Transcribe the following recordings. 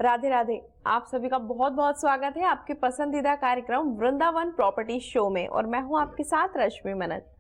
राधे राधे। आप सभी का बहुत बहुत स्वागत है आपके पसंदीदा कार्यक्रम वृंदावन प्रॉपर्टी शो में और मैं हूं आपके साथ रश्मि मनन।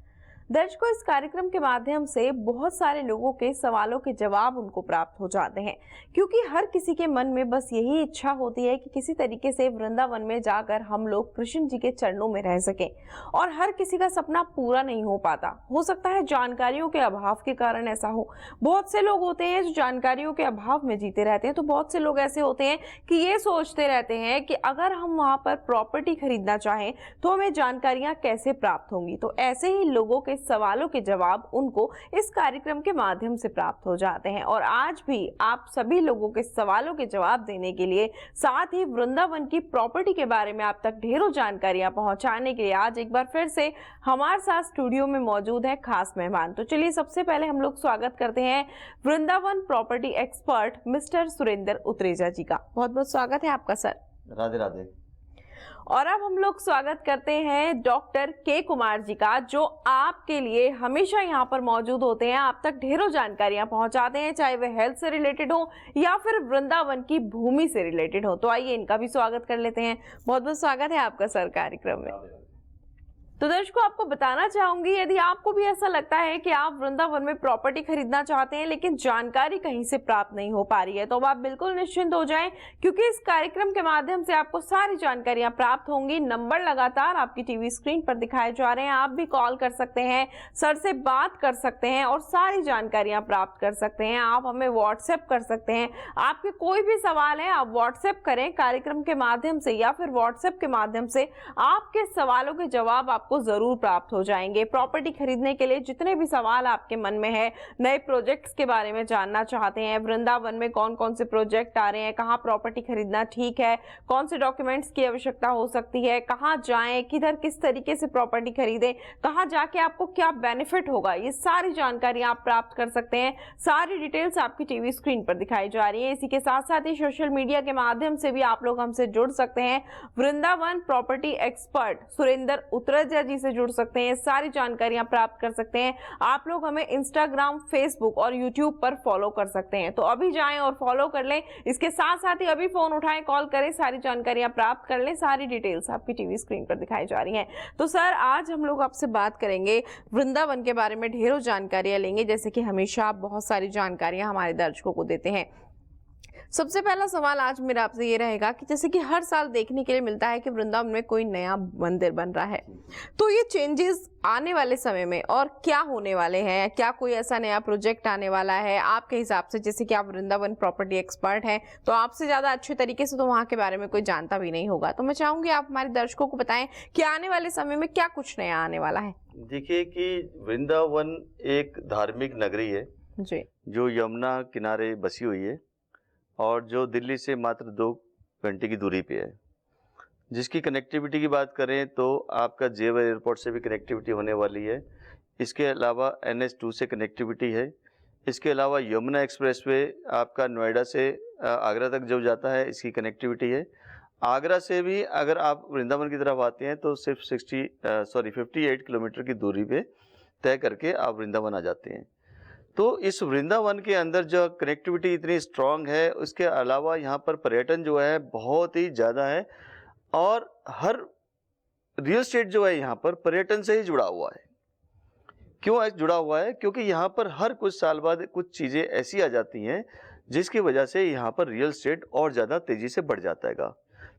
दर्शकों, इस कार्यक्रम के माध्यम से बहुत सारे लोगों के सवालों के जवाब उनको प्राप्त हो जाते हैं, क्योंकि हर किसी के मन में बस यही इच्छा होती है कि किसी तरीके से वृंदावन में जाकर हम लोग कृष्ण जी के चरणों में रह सकें। और हर किसी का सपना पूरा नहीं हो पाता, हो सकता है जानकारियों के अभाव के कारण ऐसा हो। बहुत से लोग होते हैं जो जानकारियों के अभाव में जीते रहते हैं, तो बहुत से लोग ऐसे होते हैं कि ये सोचते रहते हैं कि अगर हम वहां पर प्रॉपर्टी खरीदना चाहें तो हमें जानकारियां कैसे प्राप्त होंगी। तो ऐसे ही लोगों के सवालों के जवाब उनको इस कार्यक्रम के माध्यम से प्राप्त हो जाते हैं। और आज भी आप सभी लोगों के सवालों के जवाब देने के लिए, साथ ही वृंदावन की प्रॉपर्टी के बारे में आप तक ढेरों जानकारियां पहुंचाने के लिए आज एक बार फिर से हमारे साथ स्टूडियो में मौजूद है खास मेहमान। तो चलिए सबसे पहले हम लोग स्वागत करते हैं Vrindavan property expert mister Surendra Utreja ji का। बहुत बहुत स्वागत है आपका सर। राधे राधे। और अब हम लोग स्वागत करते हैं डॉक्टर के कुमार जी का, जो आपके लिए हमेशा यहाँ पर मौजूद होते हैं, आप तक ढेरों जानकारियां पहुंचाते हैं, चाहे वे हेल्थ से रिलेटेड हो या फिर वृंदावन की भूमि से रिलेटेड हो। तो आइए इनका भी स्वागत कर लेते हैं। बहुत बहुत स्वागत है आपका सर कार्यक्रम में। तो दर्शकों, आपको बताना चाहूंगी, यदि आपको भी ऐसा लगता है कि आप वृंदावन में प्रॉपर्टी खरीदना चाहते हैं लेकिन जानकारी कहीं से प्राप्त नहीं हो पा रही है, तो अब आप बिल्कुल निश्चिंत हो जाएं, क्योंकि इस कार्यक्रम के माध्यम से आपको सारी जानकारियां प्राप्त होंगी। नंबर लगातार आपकी टीवी स्क्रीन पर दिखाए जा रहे हैं, आप भी कॉल कर सकते हैं, सर से बात कर सकते हैं और सारी जानकारियां प्राप्त कर सकते हैं। आप हमें व्हाट्सएप कर सकते हैं, आपके कोई भी सवाल है आप व्हाट्सएप करें कार्यक्रम के माध्यम से, या फिर व्हाट्सएप के माध्यम से आपके सवालों के जवाब आपको जरूर प्राप्त हो जाएंगे। प्रॉपर्टी खरीदने के लिए जितने भी सवाल आपके मन में है, नए प्रोजेक्ट्स के बारे में जानना चाहते हैं, वृंदावन में कौन कौन से प्रोजेक्ट आ रहे हैं, कहां प्रॉपर्टी खरीदना ठीक है, कौन से डॉक्यूमेंट्स की आवश्यकता हो सकती है, कहां जाएं, किधर किस तरीके से प्रॉपर्टी खरीदें, कहां जाके आपको क्या बेनिफिट होगा, ये सारी जानकारी आप प्राप्त कर सकते हैं। सारी डिटेल्स आपकी टीवी स्क्रीन पर दिखाई जा रही है। इसी के साथ साथ ही सोशल मीडिया के माध्यम से भी आप लोग हमसे जुड़ सकते हैं। वृंदावन प्रॉपर्टी एक्सपर्ट सुरेंद्र उत्रेजा जी से जुड़ सकते हैं, सारी जानकारियां प्राप्त कर सकते हैं। आप लोग हमें इंस्टाग्राम, फेसबुक और यूट्यूब पर फॉलो कर सकते हैं, तो अभी जाएं और फॉलो कर लें। इसके साथ साथ ही अभी फोन उठाएं, कॉल करें, सारी जानकारियां प्राप्त कर लें। सारी डिटेल्स आपकी टीवी स्क्रीन पर दिखाई जा रही हैं। तो सर, आज हम लोग आपसे बात करेंगे, वृंदावन के बारे में ढेरों जानकारियां लेंगे, जैसे कि हमेशा आप बहुत सारी जानकारियां हमारे दर्शकों को देते हैं। सबसे पहला सवाल आज मेरा आपसे ये रहेगा कि जैसे कि हर साल देखने के लिए मिलता है कि वृंदावन में कोई नया मंदिर बन रहा है, तो ये चेंजेस आने वाले समय में और क्या होने वाले हैं? क्या कोई ऐसा नया प्रोजेक्ट आने वाला है आपके हिसाब से? जैसे कि आप वृंदावन प्रॉपर्टी एक्सपर्ट हैं, तो आपसे ज्यादा अच्छे तरीके से तो वहां के बारे में कोई जानता भी नहीं होगा, तो मैं चाहूंगी आप हमारे दर्शकों को बताएं कि आने वाले समय में क्या कुछ नया आने वाला है। देखिए कि वृंदावन एक धार्मिक नगरी है जी, जो यमुना किनारे बसी हुई है और जो दिल्ली से मात्र 2 घंटे की दूरी पे है। जिसकी कनेक्टिविटी की बात करें तो आपका जेवर एयरपोर्ट से भी कनेक्टिविटी होने वाली है। इसके अलावा NH2 से कनेक्टिविटी है। इसके अलावा यमुना एक्सप्रेसवे आपका नोएडा से आगरा तक जो जाता है, इसकी कनेक्टिविटी है। आगरा से भी अगर आप वृंदावन की तरफ आते हैं तो सिर्फ 58 किलोमीटर की दूरी पे तय करके आप वृंदावन आ जाते हैं। तो इस वृंदावन के अंदर जो कनेक्टिविटी इतनी स्ट्रांग है, उसके अलावा यहाँ पर पर्यटन जो है बहुत ही ज़्यादा है और हर रियल एस्टेट जो है यहाँ पर पर्यटन से ही जुड़ा हुआ है। क्यों जुड़ा हुआ है? क्योंकि यहाँ पर हर कुछ साल बाद कुछ चीज़ें ऐसी आ जाती हैं जिसकी वजह से यहाँ पर रियल एस्टेट और ज़्यादा तेज़ी से बढ़ जाता है।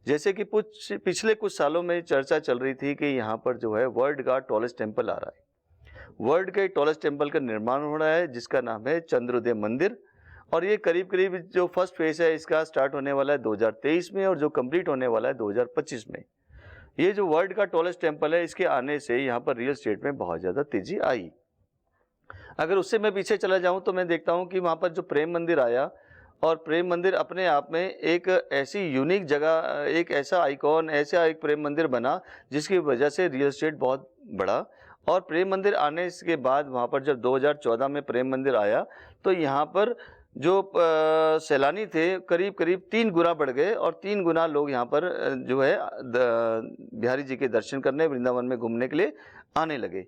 जैसे कि पिछले कुछ सालों में चर्चा चल रही थी कि यहाँ पर जो है वर्ल्ड का टॉलेस्ट टेम्पल आ रहा है। वर्ल्ड के टॉलेस्ट टेम्पल का निर्माण हो रहा है जिसका नाम है चंद्रोदय मंदिर, और ये करीब करीब जो फर्स्ट फेज है इसका स्टार्ट होने वाला है 2023 में और जो कंप्लीट होने वाला है 2025 में। ये जो वर्ल्ड का टॉलेस्ट टेम्पल है, इसके आने से यहाँ पर रियल एस्टेट में बहुत ज़्यादा तेजी आई। अगर उससे मैं पीछे चला जाऊँ तो मैं देखता हूँ कि वहाँ पर जो प्रेम मंदिर आया, और प्रेम मंदिर अपने आप में एक ऐसी यूनिक जगह, एक ऐसा आइकॉन, ऐसा एक प्रेम मंदिर बना जिसकी वजह से रियल एस्टेट बहुत बढ़ा। और प्रेम मंदिर आने के बाद वहाँ पर जब 2014 में प्रेम मंदिर आया तो यहाँ पर जो सैलानी थे करीब करीब 3 गुना बढ़ गए, और 3 गुना लोग यहाँ पर जो है बिहारी जी के दर्शन करने, वृंदावन में घूमने के लिए आने लगे।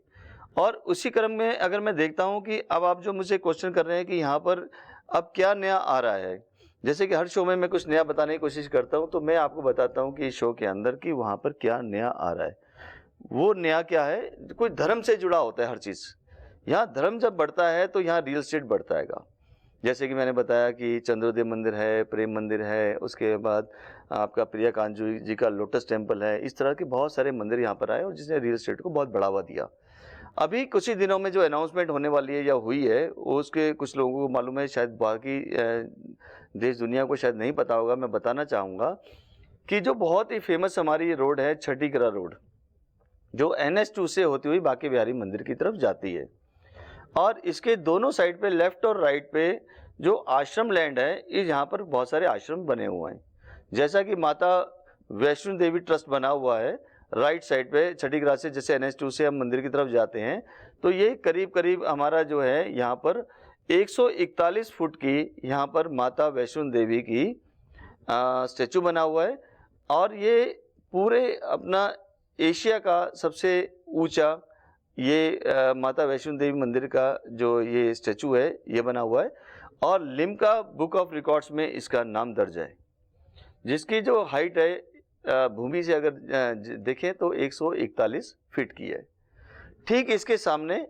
और उसी क्रम में अगर मैं देखता हूँ कि अब आप जो मुझे क्वेश्चन कर रहे हैं कि यहाँ पर अब क्या नया आ रहा है, जैसे कि हर शो में मैं कुछ नया बताने की कोशिश करता हूँ, तो मैं आपको बताता हूँ कि इस शो के अंदर कि वहाँ पर क्या नया आ रहा है। वो नया क्या है, कोई धर्म से जुड़ा होता है हर चीज़। यहाँ धर्म जब बढ़ता है तो यहाँ रियल एस्टेट बढ़ता हैगा। जैसे कि मैंने बताया कि चंद्रोदय मंदिर है, प्रेम मंदिर है, उसके बाद आपका प्रिया कांजू जी का लोटस टेम्पल है। इस तरह के बहुत सारे मंदिर यहाँ पर आए और जिसने रियल एस्टेट को बहुत बढ़ावा दिया। अभी कुछ ही दिनों में जो अनाउंसमेंट होने वाली है या हुई है, उसके कुछ लोगों को मालूम है, शायद बाकी देश दुनिया को शायद नहीं पता होगा। मैं बताना चाहूँगा कि जो बहुत ही फेमस हमारी रोड है, छठीकरा रोड, जो NH2 से होती हुई बांके बिहारी मंदिर की तरफ जाती है, और इसके दोनों साइड पे लेफ्ट और राइट पे जो आश्रम लैंड है, इस यहाँ पर बहुत सारे आश्रम बने हुए हैं। जैसा कि माता वैष्णो देवी ट्रस्ट बना हुआ है राइट साइड पे छठीकरा से, जैसे NH2 से हम मंदिर की तरफ जाते हैं, तो ये करीब करीब हमारा जो है यहाँ पर 141 फुट की यहाँ पर माता वैष्णो देवी की स्टैचू बना हुआ है। और ये पूरे अपना एशिया का सबसे ऊंचा ये माता वैष्णो देवी मंदिर का जो ये स्टैचू है, ये बना हुआ है, और लिम्का बुक ऑफ रिकॉर्ड्स में इसका नाम दर्ज है, जिसकी जो हाइट है भूमि से अगर देखें तो 141 फीट की है। ठीक इसके सामने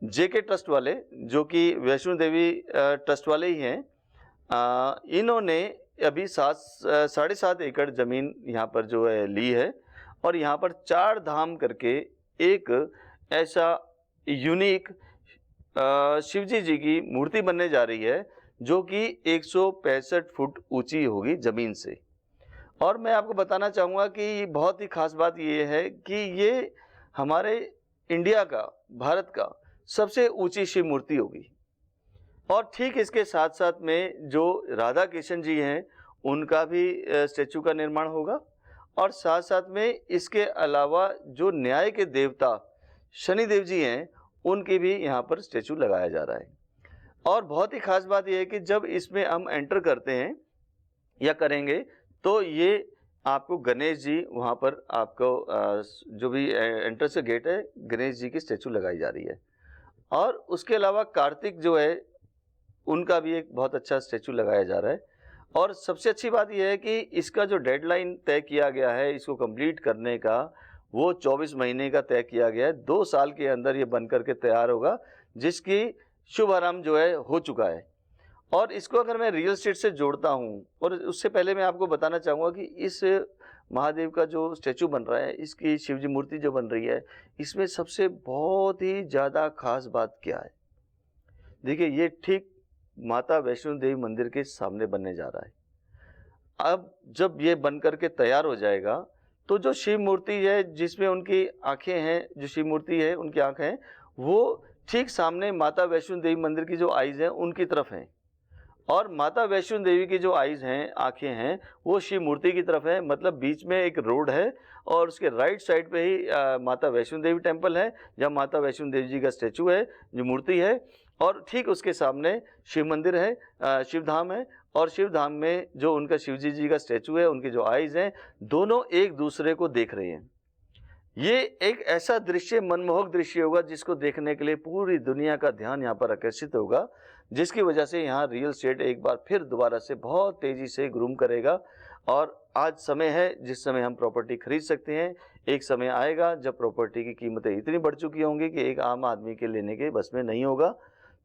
JK ट्रस्ट वाले, जो कि वैष्णो देवी ट्रस्ट वाले ही हैं, इन्होंने अभी 7.5 एकड़ ज़मीन यहाँ पर जो है ली है, और यहाँ पर 4 धाम करके एक ऐसा यूनिक शिवजी जी की मूर्ति बनने जा रही है, जो कि 165 फुट ऊंची होगी ज़मीन से। और मैं आपको बताना चाहूँगा कि बहुत ही खास बात ये है कि ये हमारे इंडिया का, भारत का सबसे ऊंची शिव मूर्ति होगी। और ठीक इसके साथ साथ में जो राधा कृष्ण जी हैं, उनका भी स्टैचू का निर्माण होगा, और साथ साथ में इसके अलावा जो न्याय के देवता शनिदेव जी हैं, उनकी भी यहाँ पर स्टैचू लगाया जा रहा है। और बहुत ही खास बात यह है कि जब इसमें हम एंटर करते हैं या करेंगे, तो ये आपको गणेश जी वहाँ पर आपको जो भी एंट्रेंस से गेट है, गणेश जी की स्टैचू लगाई जा रही है। और उसके अलावा कार्तिक जो है, उनका भी एक बहुत अच्छा स्टैचू लगाया जा रहा है। और सबसे अच्छी बात यह है कि इसका जो डेडलाइन तय किया गया है इसको कंप्लीट करने का, वो 24 महीने का तय किया गया है। 2 साल के अंदर ये बन करके तैयार होगा, जिसकी शुभारंभ जो है हो चुका है। और इसको अगर मैं रियल एस्टेट से जोड़ता हूँ, और उससे पहले मैं आपको बताना चाहूँगा कि इस महादेव का जो स्टैचू बन रहा है, इसकी शिवजी मूर्ति जो बन रही है, इसमें सबसे बहुत ही ज़्यादा खास बात क्या है। देखिए, ये ठीक माता वैष्णो देवी मंदिर के सामने बनने जा रहा है। अब जब ये बन करके तैयार हो जाएगा, तो जो शिव मूर्ति है, जिसमें उनकी आंखें हैं, जो शिव मूर्ति है उनकी आंखें हैं, वो ठीक सामने माता वैष्णो देवी मंदिर की जो आइज़ हैं उनकी तरफ हैं, और माता वैष्णो देवी की जो आइज़ हैं, आंखें हैं, वो शिव मूर्ति की तरफ है। मतलब बीच में एक रोड है, और उसके राइट साइड पे ही माता वैष्णो देवी टेम्पल है, जहाँ माता वैष्णो देवी जी का स्टैचू है, जो मूर्ति है, और ठीक उसके सामने शिव मंदिर है, शिव धाम है। और शिव धाम में जो उनका शिवजी जी का स्टैचू है, उनकी जो आइज़ हैं, दोनों एक दूसरे को देख रहे हैं। ये एक ऐसा दृश्य, मनमोहक दृश्य होगा, जिसको देखने के लिए पूरी दुनिया का ध्यान यहाँ पर आकर्षित होगा, जिसकी वजह से यहाँ रियल एस्टेट एक बार फिर दोबारा से बहुत तेज़ी से ग्रूम करेगा। और आज समय है जिस समय हम प्रॉपर्टी खरीद सकते हैं। एक समय आएगा जब प्रॉपर्टी की कीमतें इतनी बढ़ चुकी होंगी कि एक आम आदमी के लेने के बस में नहीं होगा।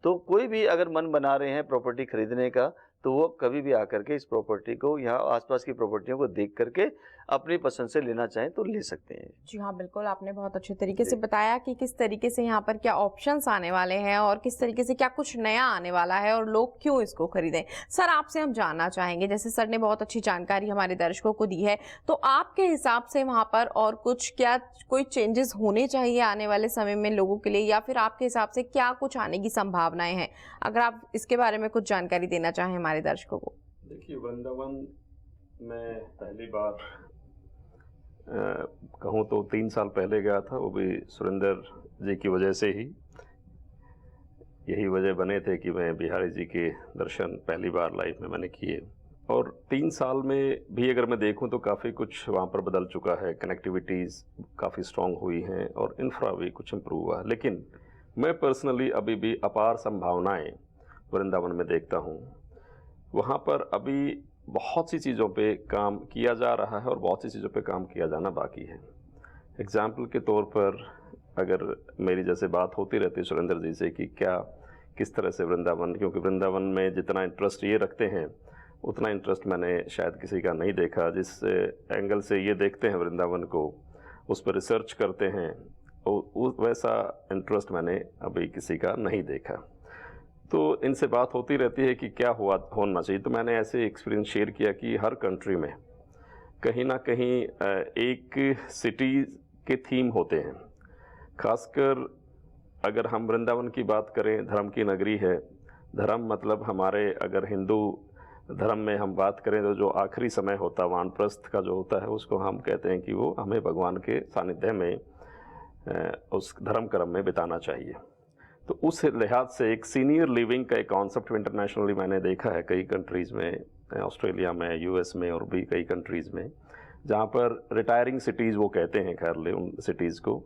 तो कोई भी अगर मन बना रहे हैं प्रॉपर्टी खरीदने का, तो वो कभी भी आकर के इस प्रॉपर्टी को, यहाँ आसपास की प्रॉपर्टियों को देख करके अपनी पसंद से लेना चाहें तो ले सकते हैं। जी हाँ, बिल्कुल, आपने बहुत अच्छे तरीके से बताया कि किस तरीके से यहाँ पर क्या ऑप्शंस आने वाले हैं और किस तरीके से क्या कुछ नया आने वाला है और लोग क्यों इसको खरीदें। सर, आपसे हम जानना चाहेंगे, जैसे सर ने बहुत अच्छी जानकारी हमारे दर्शकों को दी है, तो आपके हिसाब से वहाँ पर और कुछ क्या कोई चेंजेस होने चाहिए आने वाले समय में लोगों के लिए, या फिर आपके हिसाब से क्या कुछ आने की संभावनाएं हैं? अगर आप इसके बारे में कुछ जानकारी देना चाहें हमारे दर्शकों को। देखिए, वृंदावन में पहली बार कहूँ तो 3 साल पहले गया था, वो भी सुरेंद्र जी की वजह से ही। यही वजह बने थे कि मैं बिहारी जी के दर्शन पहली बार लाइफ में मैंने किए। और 3 साल में भी अगर मैं देखूं तो काफ़ी कुछ वहाँ पर बदल चुका है। कनेक्टिविटीज़ काफ़ी स्ट्रॉन्ग हुई हैं और इंफ्रा भी कुछ इम्प्रूव हुआ है। लेकिन मैं पर्सनली अभी भी अपार संभावनाएं वृंदावन में देखता हूँ। वहाँ पर अभी बहुत सी चीज़ों पे काम किया जा रहा है और बहुत सी चीज़ों पे काम किया जाना बाकी है। एग्ज़ाम्पल के तौर पर अगर मेरी जैसे बात होती रहती है सुरेंद्र जी से कि क्या किस तरह से वृंदावन, क्योंकि वृंदावन में जितना इंटरेस्ट ये रखते हैं उतना इंटरेस्ट मैंने शायद किसी का नहीं देखा। जिस एंगल से ये देखते हैं वृंदावन को, उस पर रिसर्च करते हैं, वैसा इंटरेस्ट मैंने अभी किसी का नहीं देखा। तो इनसे बात होती रहती है कि क्या होना चाहिए। तो मैंने ऐसे एक्सपीरियंस शेयर किया कि हर कंट्री में कहीं ना कहीं एक सिटी के थीम होते हैं। खासकर अगर हम वृंदावन की बात करें, धर्म की नगरी है। धर्म मतलब हमारे अगर हिंदू धर्म में हम बात करें तो जो आखिरी समय होता है वानप्रस्थ का जो होता है, उसको हम कहते हैं कि वो हमें भगवान के सानिध्य में उस धर्म कर्म में बिताना चाहिए। तो उस लिहाज से एक सीनियर लिविंग का एक कॉन्सेप्ट इंटरनेशनली मैंने देखा है कई कंट्रीज़ में, ऑस्ट्रेलिया में, यूएस में और भी कई कंट्रीज़ में, जहाँ पर रिटायरिंग सिटीज़ वो कहते हैं, खैर ले उन सिटीज़ को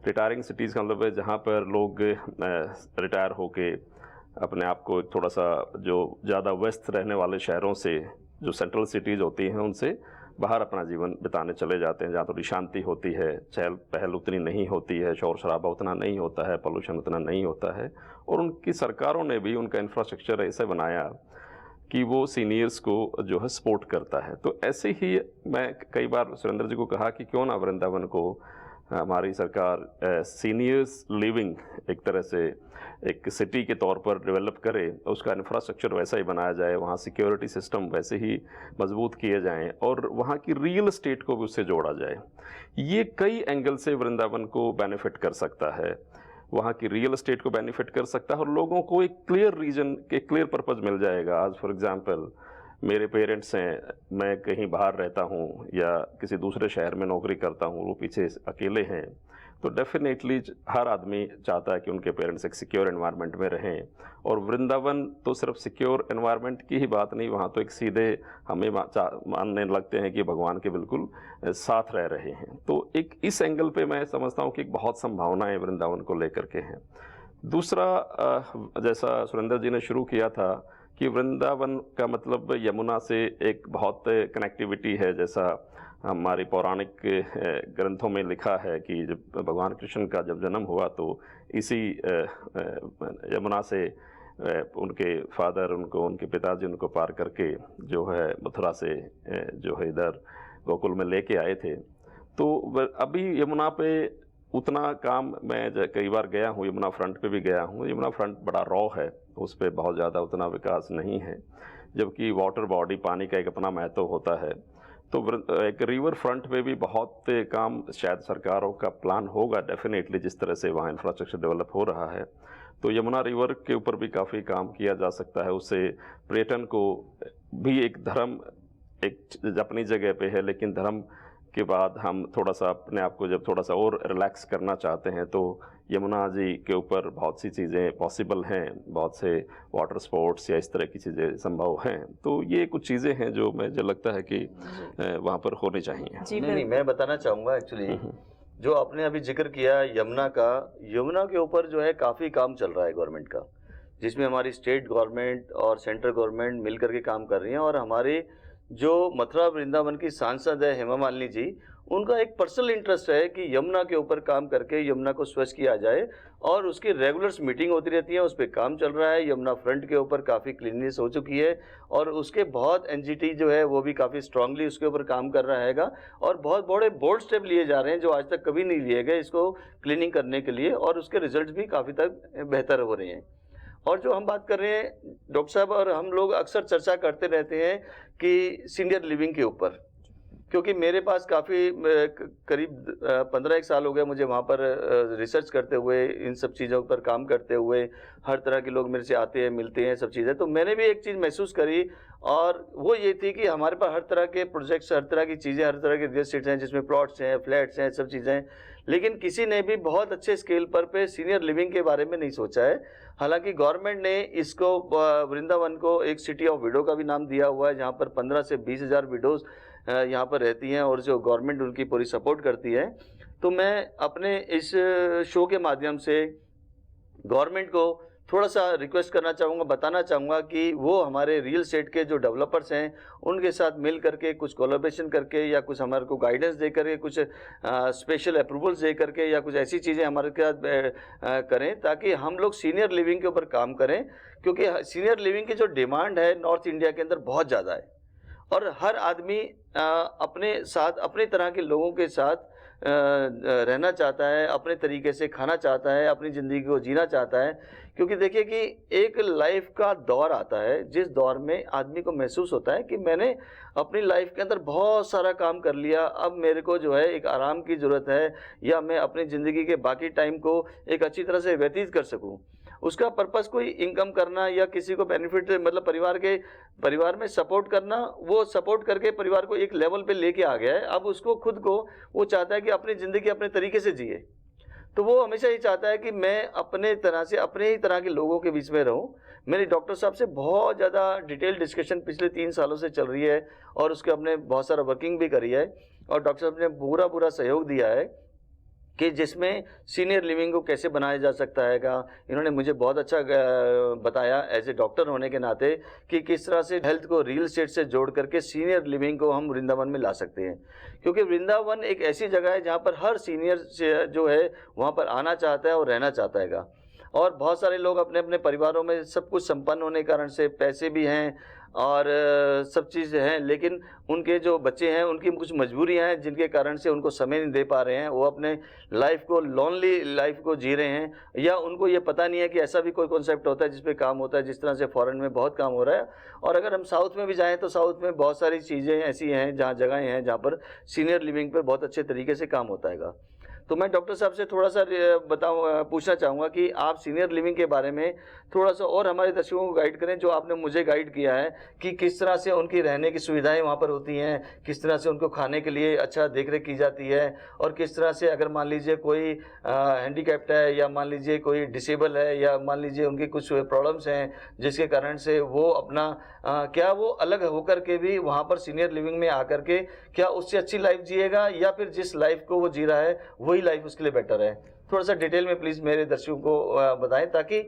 रिटायरिंग सिटीज़ का मतलब है जहाँ पर लोग रिटायर होके अपने आप को थोड़ा सा जो ज़्यादा व्यस्त रहने वाले शहरों से, जो सेंट्रल सिटीज़ होती हैं, उनसे बाहर अपना जीवन बिताने चले जाते हैं, जहाँ थोड़ी शांति होती है, चहल पहल उतनी नहीं होती है, शोर शराबा उतना नहीं होता है, पोल्यूशन उतना नहीं होता है। और उनकी सरकारों ने भी उनका इंफ्रास्ट्रक्चर ऐसे बनाया कि वो सीनियर्स को जो है सपोर्ट करता है। तो ऐसे ही मैं कई बार सुरेंद्र जी को कहा कि क्यों ना वृंदावन को हमारी सरकार सीनियर्स लिविंग एक तरह से एक सिटी के तौर पर डेवलप करे, उसका इंफ्रास्ट्रक्चर वैसा ही बनाया जाए, वहाँ सिक्योरिटी सिस्टम वैसे ही मजबूत किए जाएं और वहाँ की रियल एस्टेट को भी उससे जोड़ा जाए। ये कई एंगल से वृंदावन को बेनिफिट कर सकता है, वहाँ की रियल एस्टेट को बेनिफिट कर सकता है और लोगों को एक क्लियर रीजन के क्लियर पर्पज़ मिल जाएगा। आज फॉर एग्जांपल मेरे पेरेंट्स हैं, मैं कहीं बाहर रहता हूँ या किसी दूसरे शहर में नौकरी करता हूँ, वो पीछे अकेले हैं, तो डेफिनेटली हर आदमी चाहता है कि उनके पेरेंट्स एक सिक्योर एनवायरनमेंट में रहें। और वृंदावन तो सिर्फ सिक्योर एनवायरनमेंट की ही बात नहीं, वहाँ तो एक सीधे हमें मानने लगते हैं कि भगवान के बिल्कुल साथ रह रहे हैं। तो एक इस एंगल पे मैं समझता हूँ कि एक बहुत संभावनाएं वृंदावन को लेकर के हैं। दूसरा, जैसा सुरेंद्र जी ने शुरू किया था कि वृंदावन का मतलब यमुना से एक बहुत कनेक्टिविटी है, जैसा हमारी पौराणिक ग्रंथों में लिखा है कि जब भगवान कृष्ण का जब जन्म हुआ तो इसी यमुना से उनके फादर उनके पिताजी उनको पार करके जो है मथुरा से जो है इधर गोकुल में लेके आए थे। तो अभी यमुना पे उतना काम, मैं कई बार गया हूँ, यमुना फ्रंट पे भी गया हूँ, यमुना फ्रंट बड़ा रॉ है, उस पर बहुत ज़्यादा उतना विकास नहीं है, जबकि वाटर बॉडी पानी का एक अपना महत्व होता है। तो एक रिवर फ्रंट पे भी बहुत काम शायद सरकारों का प्लान होगा डेफिनेटली, जिस तरह से वहाँ इंफ्रास्ट्रक्चर डेवलप हो रहा है। तो यमुना रिवर के ऊपर भी काफ़ी काम किया जा सकता है, उससे पर्यटन को भी एक धर्म एक अपनी जगह पे है, लेकिन धर्म के बाद हम थोड़ा सा अपने आप को जब थोड़ा सा और रिलैक्स करना चाहते हैं तो यमुना जी के ऊपर बहुत सी चीज़ें पॉसिबल हैं, बहुत से वाटर स्पोर्ट्स या इस तरह की चीज़ें संभव हैं। तो ये कुछ चीज़ें हैं जो मुझे लगता है कि वहाँ पर होनी चाहिए। नहीं, मैं बताना चाहूँगा एक्चुअली जो आपने अभी जिक्र किया यमुना का, यमुना के ऊपर जो है काफ़ी काम चल रहा है गवर्नमेंट का, जिसमें हमारी स्टेट गवर्नमेंट और सेंट्रल गवर्नमेंट मिल करके काम कर रही हैं। और हमारे जो मथुरा वृंदावन की सांसद है हेमा मालिनी जी, उनका एक पर्सनल इंटरेस्ट है कि यमुना के ऊपर काम करके यमुना को स्वच्छ किया जाए और उसकी रेगुलर मीटिंग होती रहती है, उस पर काम चल रहा है। यमुना फ्रंट के ऊपर काफ़ी क्लीननेस हो चुकी है और उसके बहुत एनजीटी जो है वो भी काफ़ी स्ट्रांगली उसके ऊपर काम कर रहा हैगा और बहुत बड़े बोल्ड स्टेप लिए जा रहे हैं जो आज तक कभी नहीं लिए गए इसको क्लीनिंग करने के लिए, और उसके रिजल्ट भी काफ़ी तक बेहतर हो रहे हैं। और जो हम बात कर रहे हैं डॉक्टर साहब, और हम लोग अक्सर चर्चा करते रहते हैं कि सीनियर लिविंग के ऊपर, क्योंकि मेरे पास काफ़ी करीब 15 साल हो गए मुझे वहाँ पर रिसर्च करते हुए, इन सब चीज़ों पर काम करते हुए। हर तरह के लोग मेरे से आते हैं, मिलते हैं, सब चीज़ें। तो मैंने भी एक चीज़ महसूस करी और वो ये थी कि हमारे पास हर तरह के प्रोजेक्ट्स, हर तरह की चीज़ें, हर तरह के रियल एस्टेट्स हैं, जिसमें प्लॉट्स हैं, फ्लैट्स हैं, सब चीज़ें हैं, लेकिन किसी ने भी बहुत अच्छे स्केल पर पे सीनियर लिविंग के बारे में नहीं सोचा है। हालांकि गवर्नमेंट ने इसको वृंदावन को एक सिटी ऑफ विडो का भी नाम दिया हुआ है, जहाँ पर 15 से 20 हज़ार विडोज़ यहाँ पर रहती हैं और जो गवर्नमेंट उनकी पूरी सपोर्ट करती है। तो मैं अपने इस शो के माध्यम से गवर्नमेंट को थोड़ा सा रिक्वेस्ट करना चाहूँगा, बताना चाहूँगा कि वो हमारे रियल एस्टेट के जो डेवलपर्स हैं उनके साथ मिल करके कुछ कोलैबोरेशन करके या कुछ हमारे को गाइडेंस दे करके कुछ स्पेशल अप्रूवल्स दे करके या कुछ ऐसी चीज़ें हमारे साथ करें ताकि हम लोग सीनियर लिविंग के ऊपर काम करें, क्योंकि सीनियर लिविंग की जो डिमांड है नॉर्थ इंडिया के अंदर बहुत ज़्यादा है और हर आदमी अपने साथ अपने तरह के लोगों के साथ रहना चाहता है, अपने तरीके से खाना चाहता है, अपनी ज़िंदगी को जीना चाहता है। क्योंकि देखिए कि एक लाइफ का दौर आता है जिस दौर में आदमी को महसूस होता है कि मैंने अपनी लाइफ के अंदर बहुत सारा काम कर लिया, अब मेरे को जो है एक आराम की ज़रूरत है या मैं अपनी ज़िंदगी के बाकी टाइम को एक अच्छी तरह से व्यतीत कर सकूं। उसका पर्पस कोई इनकम करना या किसी को बेनिफिट मतलब परिवार में सपोर्ट करना, वो सपोर्ट करके परिवार को एक लेवल पे लेके आ गया है। अब उसको खुद को वो चाहता है कि अपनी ज़िंदगी अपने तरीके से जिए। तो वो हमेशा ये चाहता है कि मैं अपने तरह से अपने ही तरह के लोगों के बीच में रहूं। मेरी डॉक्टर साहब से बहुत ज़्यादा डिटेल डिस्कशन पिछले 3 सालों से चल रही है और उसके अपने बहुत सारा वर्किंग भी करी है और डॉक्टर साहब ने पूरा सहयोग दिया है कि जिसमें सीनियर लिविंग को कैसे बनाया जा सकता है का इन्होंने मुझे बहुत अच्छा बताया एज ए डॉक्टर होने के नाते कि किस तरह से हेल्थ को रियल एस्टेट से जोड़ करके सीनियर लिविंग को हम वृंदावन में ला सकते हैं। क्योंकि वृंदावन एक ऐसी जगह है जहाँ पर हर सीनियर जो है वहाँ पर आना चाहता है और रहना चाहता है और बहुत सारे लोग अपने अपने परिवारों में सब कुछ संपन्न होने के कारण से पैसे भी हैं और सब चीज़ हैं, लेकिन उनके जो बच्चे हैं उनकी कुछ मजबूरियां हैं जिनके कारण से उनको समय नहीं दे पा रहे हैं। वो अपने लाइफ को लॉनली लाइफ को जी रहे हैं या उनको ये पता नहीं है कि ऐसा भी कोई कॉन्सेप्ट होता है जिस पे काम होता है, जिस तरह से फॉरेन में बहुत काम हो रहा है। और अगर हम साउथ में भी जाएँ तो साउथ में बहुत सारी चीज़ें ऐसी हैं जहाँ जगहें हैं जहाँ पर सीनियर लिविंग पर बहुत अच्छे तरीके से काम होता है। तो मैं डॉक्टर साहब से थोड़ा सा पूछना चाहूँगा कि आप सीनियर लिविंग के बारे में थोड़ा सा और हमारे दर्शकों को गाइड करें, जो आपने मुझे गाइड किया है कि किस तरह से उनकी रहने की सुविधाएं वहाँ पर होती हैं, किस तरह से उनको खाने के लिए अच्छा देखरेख की जाती है और किस तरह से अगर मान लीजिए कोई हैंडीकैप्ड है या मान लीजिए कोई डिसेबल है या मान लीजिए उनकी कुछ प्रॉब्लम्स हैं जिसके कारण से वो अपना क्या वो अलग होकर के भी वहाँ पर सीनियर लिविंग में आकर के क्या उससे अच्छी लाइफ जिएगा या फिर जिस लाइफ को वो जी रहा है वही लाइफ उसके लिए बेटर है। थोड़ा सा डिटेल में प्लीज़ मेरे दर्शकों को बताएं ताकि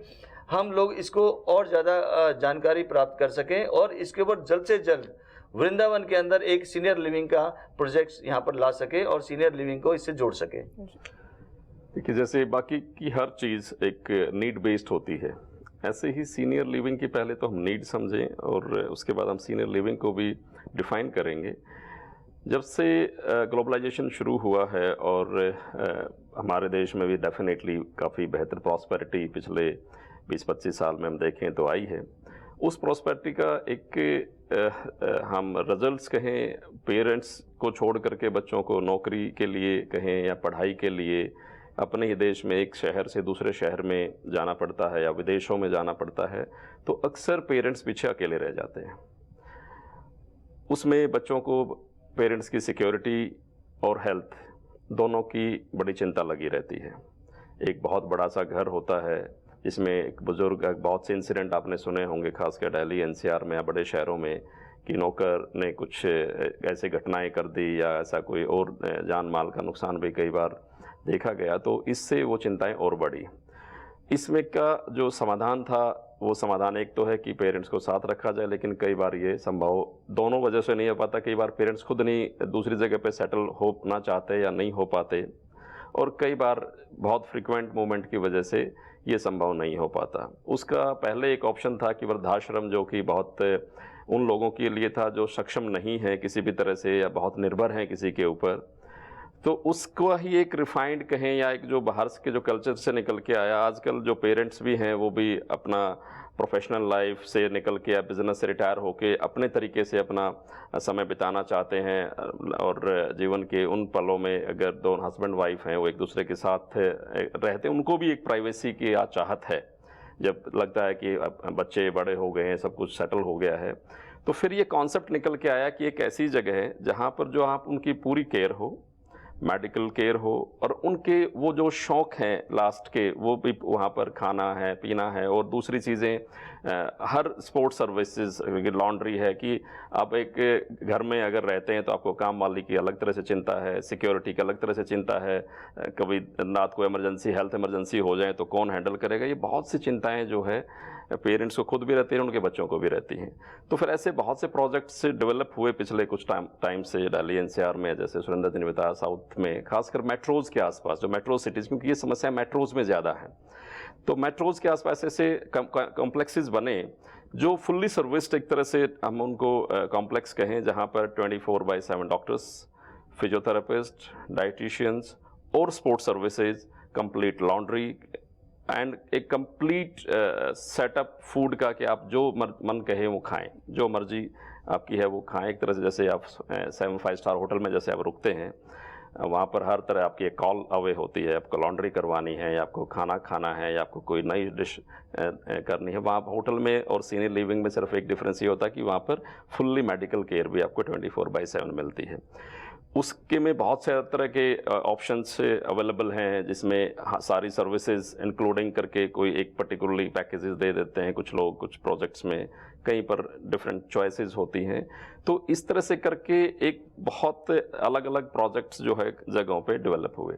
हम लोग इसको और ज़्यादा जानकारी प्राप्त कर सकें और इसके ऊपर जल्द से जल्द वृंदावन के अंदर एक सीनियर लिविंग का प्रोजेक्ट यहाँ पर ला सके और सीनियर लिविंग को इससे जोड़ सके। देखिए, जैसे बाकी की हर चीज़ एक नीड बेस्ड होती है, ऐसे ही सीनियर लिविंग की पहले तो हम नीड समझें और उसके बाद हम सीनियर लिविंग को भी डिफ़ाइन करेंगे। जब से ग्लोबलाइजेशन शुरू हुआ है और हमारे देश में भी डेफिनेटली काफ़ी बेहतर प्रॉस्पेरिटी पिछले 20-25 साल में हम देखें तो आई है। उस प्रॉस्पेरिटी का एक हम रिजल्ट्स कहें, पेरेंट्स को छोड़ करके बच्चों को नौकरी के लिए कहें या पढ़ाई के लिए अपने ही देश में एक शहर से दूसरे शहर में जाना पड़ता है या विदेशों में जाना पड़ता है, तो अक्सर पेरेंट्स पीछे अकेले रह जाते हैं। उसमें बच्चों को पेरेंट्स की सिक्योरिटी और हेल्थ दोनों की बड़ी चिंता लगी रहती है। एक बहुत बड़ा सा घर होता है जिसमें एक बुज़ुर्ग, बहुत से इंसिडेंट आपने सुने होंगे खासकर दिल्ली एनसीआर में या बड़े शहरों में कि नौकर ने कुछ ऐसे घटनाएं कर दी या ऐसा कोई और जान माल का नुकसान भी कई बार देखा गया, तो इससे वो चिंताएं और बढ़ी। इसमें का जो समाधान था वो समाधान एक तो है कि पेरेंट्स को साथ रखा जाए, लेकिन कई बार ये संभव दोनों वजह से नहीं हो पाता। कई बार पेरेंट्स खुद नहीं दूसरी जगह पे सेटल होना चाहते या नहीं हो पाते और कई बार बहुत फ्रीक्वेंट मूवमेंट की वजह से ये संभव नहीं हो पाता। उसका पहले एक ऑप्शन था कि वृद्धाश्रम, जो कि बहुत उन लोगों के लिए था जो सक्षम नहीं है किसी भी तरह से या बहुत निर्भर हैं किसी के ऊपर, तो उसको ही एक रिफाइंड कहें या एक जो बाहर के जो कल्चर से निकल के आया। आजकल जो पेरेंट्स भी हैं वो भी अपना प्रोफेशनल लाइफ से निकल के या बिजनेस से रिटायर होके अपने तरीके से अपना समय बिताना चाहते हैं और जीवन के उन पलों में अगर दो हस्बैंड वाइफ हैं वो एक दूसरे के साथ रहते हैं, उनको भी एक प्राइवेसी की चाहत है। जब लगता है कि बच्चे बड़े हो गए हैं, सब कुछ सेटल हो गया है, तो फिर ये कॉन्सेप्ट निकल के आया कि एक ऐसी जगह है जहाँ पर जो आप उनकी पूरी केयर हो, मेडिकल केयर हो और उनके वो जो शौक़ हैं लास्ट के वो भी वहाँ पर खाना है, पीना है और दूसरी चीज़ें हर स्पोर्ट्स सर्विसेज, लॉन्ड्री है कि आप एक घर में अगर रहते हैं तो आपको काम मालिक की अलग तरह से चिंता है, सिक्योरिटी की अलग तरह से चिंता है, कभी रात को इमरजेंसी, हेल्थ इमरजेंसी हो जाए तो कौन हैंडल करेगा, ये बहुत सी चिंताएं जो है पेरेंट्स को खुद भी रहती हैं, उनके बच्चों को भी रहती हैं। तो फिर ऐसे बहुत से प्रोजेक्ट्स डेवलप हुए पिछले कुछ टाइम से दिल्ली एनसीआर में, जैसे सुरेंद्र जी ने बताया साउथ में, खासकर मेट्रोज़ के आसपास, जो मेट्रो सिटीज़, क्योंकि ये समस्या मेट्रोज़ में ज़्यादा है, तो मेट्रोज़ के आसपास ऐसे कॉम्प्लेक्सेस बने जो फुल्ली सर्विस्ड, एक तरह से हम उनको कॉम्प्लेक्स कहें, जहाँ पर 24/7 डॉक्टर्स, फिजियोथेरेपिस्ट, डाइटिशियंस और sports services, complete laundry and एक कंप्लीट सेटअप फूड का कि आप जो मन कहे वो खाएं, जो मर्जी आपकी है वो खाएं। एक तरह से जैसे आप 7-5 स्टार होटल में जैसे आप रुकते हैं, वहाँ पर हर तरह आपकी एक कॉल अवे होती है, आपको लॉन्ड्री करवानी है या आपको खाना खाना है या आपको कोई नई डिश करनी है। वहाँ होटल में और सीनियर लिविंग में सिर्फ एक डिफरेंस ये होता है कि वहाँ पर फुल्ली मेडिकल केयर भी आपको 24/7 मिलती है। उसके में बहुत से तरह के ऑप्शंस अवेलेबल हैं, जिसमें सारी सर्विसेज इंक्लूडिंग करके कोई एक पर्टिकुलरली पैकेजेस दे देते हैं कुछ लोग, कुछ प्रोजेक्ट्स में कहीं पर डिफरेंट चॉइसेस होती हैं। तो इस तरह से करके एक बहुत अलग अलग प्रोजेक्ट्स जो है जगहों पे डेवलप हुए।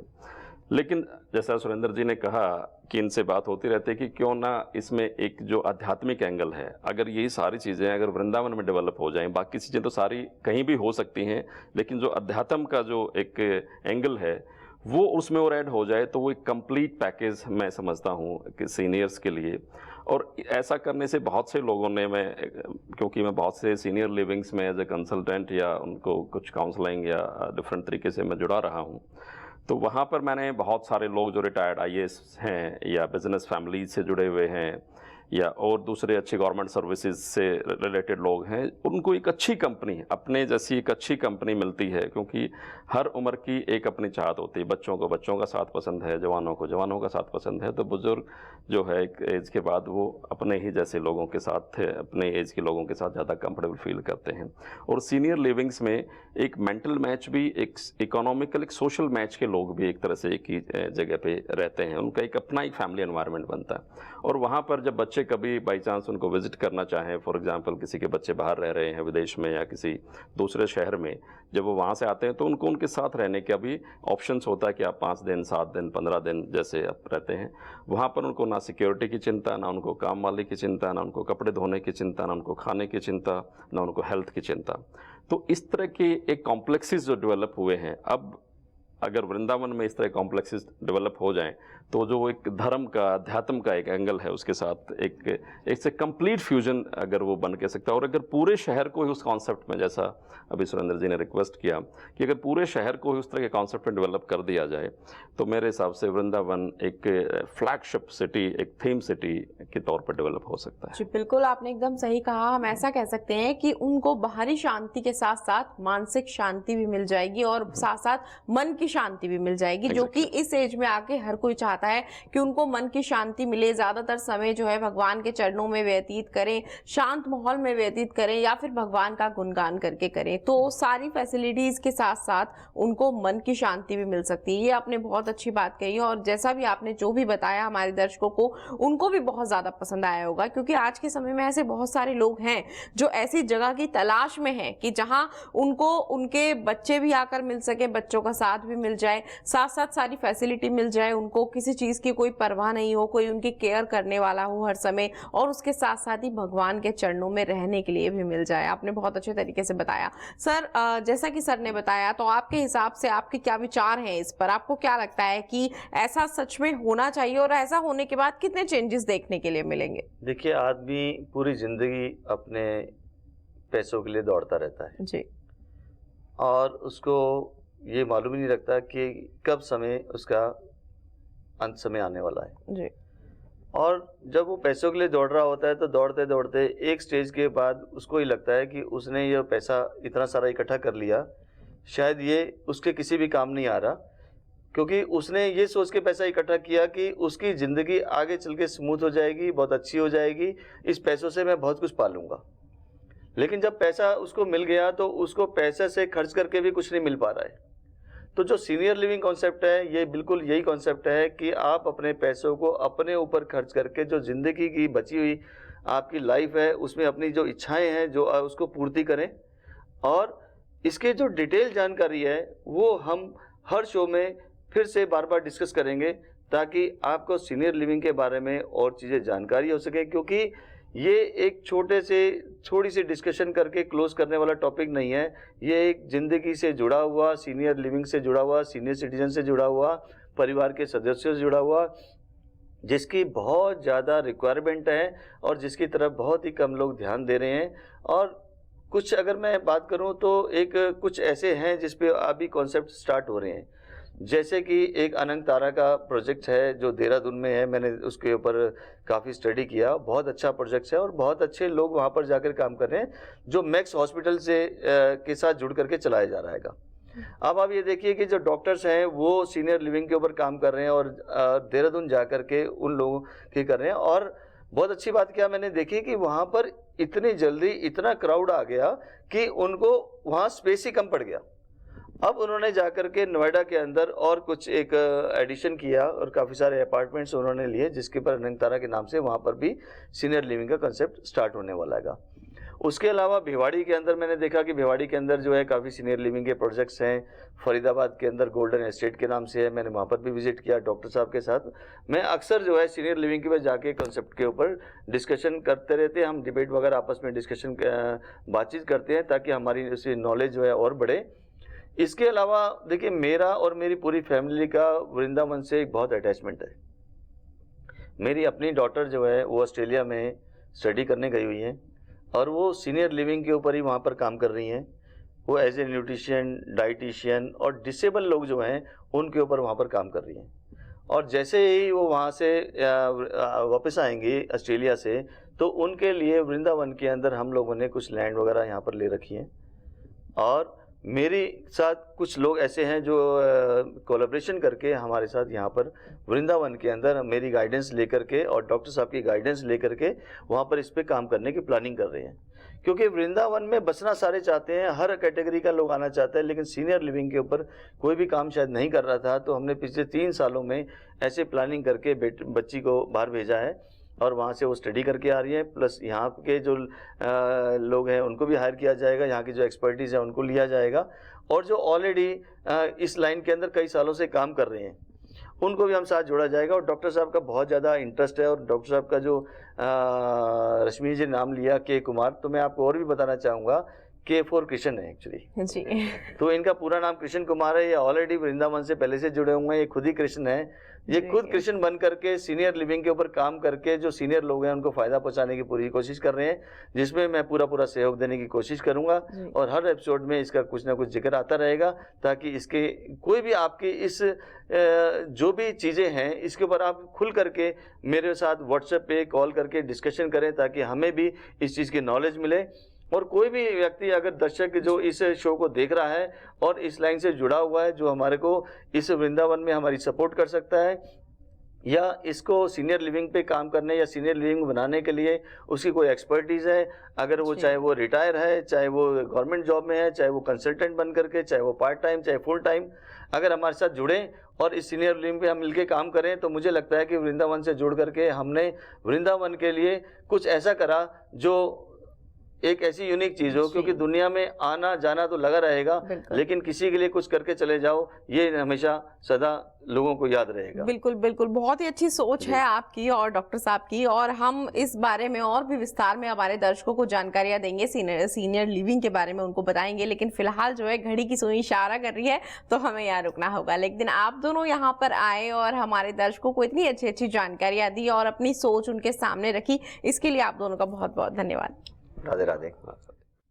लेकिन जैसा सुरेंद्र जी ने कहा कि इनसे बात होती रहती है कि क्यों ना इसमें एक जो आध्यात्मिक एंगल है, अगर यही सारी चीज़ें अगर वृंदावन में डेवलप हो जाएं, बाकी चीज़ें तो सारी कहीं भी हो सकती हैं, लेकिन जो अध्यात्म का जो एक एंगल है वो उसमें और ऐड हो जाए तो वो एक कंप्लीट पैकेज मैं समझता हूँ कि सीनियर्स के लिए। और ऐसा करने से बहुत से लोगों ने, क्योंकि मैं बहुत से सीनियर लिविंग्स में एज ए कंसल्टेंट या उनको कुछ काउंसलिंग या डिफरेंट तरीके से मैं जुड़ा रहा हूँ, तो वहाँ पर मैंने बहुत सारे लोग जो रिटायर्ड IAS हैं या बिजनेस फैमिलीज से जुड़े हुए हैं या और दूसरे अच्छी गवर्नमेंट सर्विसेज से रिलेटेड लोग हैं, उनको एक अच्छी कंपनी, अपने जैसी एक अच्छी कंपनी मिलती है, क्योंकि हर उम्र की एक अपनी चाहत होती है। बच्चों को बच्चों का साथ पसंद है, जवानों को जवानों का साथ पसंद है, तो बुजुर्ग जो है एक एज के बाद वो अपने ही जैसे लोगों के साथ, अपने एज के लोगों के साथ ज़्यादा कंफर्टेबल फील करते हैं। और सीनियर लिविंग्स में एक मेंटल मैच भी, एक इकोनॉमिकल, एक सोशल मैच के लोग भी एक तरह से एक ही जगह पे रहते हैं, उनका एक अपना एक फैमिली एनवायरनमेंट बनता है। और वहाँ पर जब बच्चे कभी बाई चांस उनको विजिट करना चाहें, फॉर एग्जांपल किसी के बच्चे बाहर रह रहे हैं विदेश में या किसी दूसरे शहर में, जब वो वहाँ से आते हैं तो उनको उनके साथ रहने का भी ऑप्शंस होता है कि आप 5 दिन, 7 दिन, 15 दिन जैसे आप रहते हैं। वहाँ पर उनको ना सिक्योरिटी की चिंता, ना उनको काम मालिक की चिंता, ना उनको कपड़े धोने की चिंता, ना उनको खाने की चिंता, ना उनको हेल्थ की चिंता। तो इस तरह के एक कॉम्प्लेक्सेस जो डेवलप हुए हैं, अब अगर वृंदावन में इस तरह कॉम्प्लेक्सेस डेवलप हो जाएं तो जो एक धर्म का, अध्यात्म का एक एंगल है, उसके साथ एक से कंप्लीट फ्यूजन अगर वो बन के सकता है। और अगर पूरे शहर को ही उस कॉन्सेप्ट में, जैसा अभी सुरेंद्र जी ने रिक्वेस्ट किया कि अगर पूरे शहर को ही उस तरह के कॉन्सेप्ट में डेवलप कर दिया जाए, तो मेरे हिसाब से वृंदावन एक फ्लैगशिप सिटी, एक थीम सिटी के तौर पर डेवलप हो सकता है। जी बिल्कुल, आपने एकदम सही कहा। हम ऐसा कह सकते हैं कि उनको बाहरी शांति के साथ साथ मानसिक शांति भी मिल जाएगी और साथ साथ मन की शांति भी मिल जाएगी, जो कि इस एज में आके हर कोई चाहता है कि उनको मन की शांति मिले, ज्यादातर समय जो है भगवान के चरणों में व्यतीत करें, शांत माहौल में व्यतीत करें या फिर भगवान का गुणगान करके करें। तो सारी फैसिलिटीज के साथ साथ उनको मन की शांति भी मिल सकती है। ये आपने बहुत अच्छी बात कही और जैसा भी आपने जो भी बताया हमारे दर्शकों को, उनको भी बहुत ज्यादा पसंद आया होगा, क्योंकि आज के समय में ऐसे बहुत सारे लोग हैं जो ऐसी जगह की तलाश में हैं कि जहां उनको उनके बच्चे भी आकर मिल सके, बच्चों का साथ भी मिल जाए, साथ साथ सारी फैसिलिटी मिल जाए, उनको किसी चीज की कोई परवाह नहीं हो, कोई उनकी केयर करने वाला हो हर समय, और उसके साथ साथ ही भगवान के चरणों में रहने के लिए भी मिल जाए। आपने बहुत अच्छे तरीके से बताया। सर, जैसा कि सर ने बताया, तो आपके हिसाब से आपके क्या विचार हैं इस पर? आपको क्या लगता है कि ऐसा सच में होना चाहिए और ऐसा होने के बाद कितने चेंजेस देखने के लिए मिलेंगे? देखिए, आदमी पूरी जिंदगी अपने पैसों के लिए दौड़ता रहता है जी, और उसको ये मालूम ही नहीं रखता कि कब समय उसका अंत समय आने वाला है। जी, और जब वो पैसों के लिए दौड़ रहा होता है तो दौड़ते दौड़ते एक स्टेज के बाद उसको ही लगता है कि उसने ये पैसा इतना सारा इकट्ठा कर लिया, शायद ये उसके किसी भी काम नहीं आ रहा, क्योंकि उसने ये सोच के पैसा इकट्ठा किया कि उसकी ज़िंदगी आगे चल के स्मूथ हो जाएगी, बहुत अच्छी हो जाएगी, इस पैसों से मैं बहुत कुछ पालूंगा। लेकिन जब पैसा उसको मिल गया तो उसको पैसे से खर्च करके भी कुछ नहीं मिल पा रहा है। तो जो सीनियर लिविंग कॉन्सेप्ट है, ये बिल्कुल यही कॉन्सेप्ट है कि आप अपने पैसों को अपने ऊपर खर्च करके जो ज़िंदगी की बची हुई आपकी लाइफ है उसमें अपनी जो इच्छाएं हैं जो उसको पूर्ति करें। और इसके जो डिटेल जानकारी है वो हम हर शो में फिर से बार बार डिस्कस करेंगे ताकि आपको सीनियर लिविंग के बारे में और चीज़ें जानकारी हो सके, क्योंकि ये एक छोटी सी डिस्कशन करके क्लोज करने वाला टॉपिक नहीं है। ये एक ज़िंदगी से जुड़ा हुआ, सीनियर लिविंग से जुड़ा हुआ, सीनियर सिटीजन से जुड़ा हुआ, परिवार के सदस्यों से जुड़ा हुआ, जिसकी बहुत ज़्यादा रिक्वायरमेंट है और जिसकी तरफ बहुत ही कम लोग ध्यान दे रहे हैं। और कुछ अगर मैं बात करूं तो कुछ ऐसे हैं जिस पे अभी कॉन्सेप्ट स्टार्ट हो रहे हैं, जैसे कि एक अनंत तारा का प्रोजेक्ट है जो देहरादून में है। मैंने उसके ऊपर काफ़ी स्टडी किया, बहुत अच्छा प्रोजेक्ट है और बहुत अच्छे लोग वहाँ पर जाकर काम कर रहे हैं, जो मैक्स हॉस्पिटल से के साथ जुड़ करके चलाया जा रहा है। अब आप ये देखिए कि जो डॉक्टर्स हैं वो सीनियर लिविंग के ऊपर काम कर रहे हैं और देहरादून जा कर के उन लोगों के कर रहे हैं। और बहुत अच्छी बात क्या मैंने देखी कि वहाँ पर इतनी जल्दी इतना क्राउड आ गया कि उनको वहाँ स्पेस ही कम पड़ गया। अब उन्होंने जाकर के नोएडा के अंदर और कुछ एक एडिशन किया और काफ़ी सारे अपार्टमेंट्स उन्होंने लिए, जिसके पर अनंत तारा के नाम से वहाँ पर भी सीनियर लिविंग का कंसेप्ट स्टार्ट होने वाला है। उसके अलावा भिवाड़ी के अंदर मैंने देखा कि भिवाड़ी के अंदर जो है काफ़ी सीनियर लिविंग के प्रोजेक्ट्स हैं। फरीदाबाद के अंदर गोल्डन एस्टेट के नाम से है, मैंने वहाँ पर भी विजिट किया डॉक्टर साहब के साथ। मैं अक्सर जो है सीनियर लिविंग के पास जाके कंसेप्ट के ऊपर डिस्कशन करते रहते हैं, हम डिबेट वगैरह आपस में डिस्कशन बातचीत करते हैं ताकि हमारी उसकी नॉलेज जो है और बढ़े। इसके अलावा देखिए मेरा और मेरी पूरी फैमिली का वृंदावन से एक बहुत अटैचमेंट है। मेरी अपनी डॉटर जो है वो ऑस्ट्रेलिया में स्टडी करने गई हुई है और वो सीनियर लिविंग के ऊपर ही वहाँ पर काम कर रही हैं। वो एज ए न्यूट्रिशियन, डाइटिशियन और डिसेबल लोग जो हैं उनके ऊपर वहाँ पर काम कर रही हैं। और जैसे ही वो वहाँ से वापस आएंगी ऑस्ट्रेलिया से, तो उनके लिए वृंदावन के अंदर हम लोगों ने कुछ लैंड वगैरह यहाँ पर ले रखी हैं। और मेरे साथ कुछ लोग ऐसे हैं जो कोलैबोरेशन करके हमारे साथ यहाँ पर वृंदावन के अंदर मेरी गाइडेंस लेकर के और डॉक्टर साहब की गाइडेंस लेकर के वहाँ पर इस पे काम करने की प्लानिंग कर रहे हैं। क्योंकि वृंदावन में बसना सारे चाहते हैं, हर कैटेगरी का लोग आना चाहता है, लेकिन सीनियर लिविंग के ऊपर कोई भी काम शायद नहीं कर रहा था। तो हमने पिछले 3 सालों में ऐसे प्लानिंग करके बच्ची को बाहर भेजा है और वहाँ से वो स्टडी करके आ रही है। प्लस यहाँ के जो लोग हैं उनको भी हायर किया जाएगा, यहाँ की जो एक्सपर्टीज़ है उनको लिया जाएगा। और जो ऑलरेडी इस लाइन के अंदर कई सालों से काम कर रहे हैं उनको भी हम साथ जोड़ा जाएगा। और डॉक्टर साहब का बहुत ज़्यादा इंटरेस्ट है। और डॉक्टर साहब का जो रश्मि जी नाम लिया के कुमार, तो मैं आपको और भी बताना चाहूँगा K4 कृष्ण है एक्चुअली जी। तो इनका पूरा नाम कृष्ण कुमार है। ये ऑलरेडी वृंदावन से पहले से जुड़े हुए हैं, ये खुद ही कृष्ण है। ये खुद कृष्ण बन करके सीनियर लिविंग के ऊपर काम करके जो सीनियर लोग हैं उनको फ़ायदा पहुंचाने की पूरी कोशिश कर रहे हैं, जिसमें मैं पूरा सहयोग देने की कोशिश करूंगा। और हर एपिसोड में इसका कुछ ना कुछ जिक्र आता रहेगा ताकि इसके कोई भी आपकी इस जो भी चीज़ें हैं इसके ऊपर आप खुल करके मेरे साथ व्हाट्सएप पे कॉल करके डिस्कशन करें ताकि हमें भी इस चीज़ की नॉलेज मिले। और कोई भी व्यक्ति अगर दर्शक जो इस शो को देख रहा है और इस लाइन से जुड़ा हुआ है, जो हमारे को इस वृंदावन में हमारी सपोर्ट कर सकता है या इसको सीनियर लिविंग पे काम करने या सीनियर लिविंग बनाने के लिए उसकी कोई एक्सपर्टीज़ है, अगर वो चाहे वो रिटायर है, चाहे वो गवर्नमेंट जॉब में है, चाहे वो कंसल्टेंट बन करके, चाहे वो पार्ट टाइम, चाहे फुल टाइम, अगर हमारे साथ जुड़ें और इस सीनियर लिविंग पे हम मिलके काम करें, तो मुझे लगता है कि वृंदावन से जुड़ करके हमने वृंदावन के लिए कुछ ऐसा करा जो एक ऐसी यूनिक चीज़ हो। क्योंकि दुनिया में आना जाना तो लगा रहेगा, लेकिन किसी के लिए कुछ करके चले जाओ, ये हमेशा सदा लोगों को याद रहेगा। बिल्कुल बिल्कुल, बहुत ही अच्छी सोच है आपकी और डॉक्टर साहब की। और हम इस बारे में और भी विस्तार में हमारे दर्शकों को जानकारियां देंगे, सीनियर लिविंग के बारे में उनको बताएंगे। लेकिन फिलहाल जो है घड़ी की सुई इशारा कर रही है तो हमें यहाँ रुकना होगा। लेकिन आप दोनों यहाँ पर आए और हमारे दर्शकों को इतनी अच्छी अच्छी जानकारियां दी और अपनी सोच उनके सामने रखी, इसके लिए आप दोनों का बहुत बहुत धन्यवाद। राधे राधे।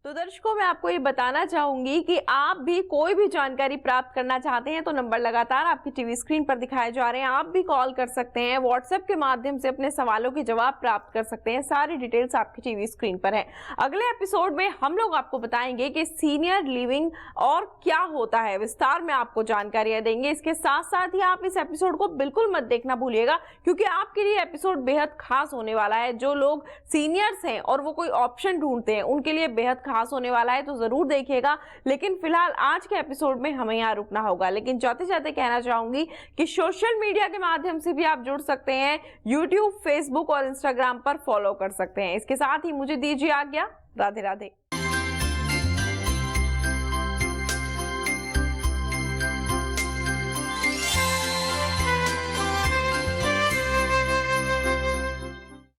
तो दर्शकों, मैं आपको ये बताना चाहूंगी कि आप भी कोई भी जानकारी प्राप्त करना चाहते हैं तो नंबर लगातार आपकी टीवी स्क्रीन पर दिखाए जा रहे हैं। आप भी कॉल कर सकते हैं, व्हाट्सएप के माध्यम से अपने सवालों के जवाब प्राप्त कर सकते हैं। सारी डिटेल्स आपकी टीवी स्क्रीन पर है। अगले एपिसोड में हम लोग आपको बताएंगे कि सीनियर लिविंग और क्या होता है, विस्तार में आपको जानकारियां देंगे। इसके साथ साथ ही आप इस एपिसोड को बिल्कुल मत देखना भूलिएगा, क्योंकि आपके लिए एपिसोड बेहद खास होने वाला है। जो लोग सीनियर्स हैं और वो कोई ऑप्शन ढूंढते हैं उनके लिए बेहद खास होने वाला है, तो जरूर देखिएगा। लेकिन फिलहाल आज के एपिसोड में हमें यहाँ रुकना होगा। लेकिन जाते जाते कहना चाहूंगी कि सोशल मीडिया के माध्यम से भी आप जुड़ सकते हैं, यूट्यूब, फेसबुक और इंस्टाग्राम पर फॉलो कर सकते हैं। इसके साथ ही मुझे दीजिए आज्ञा। राधे राधे।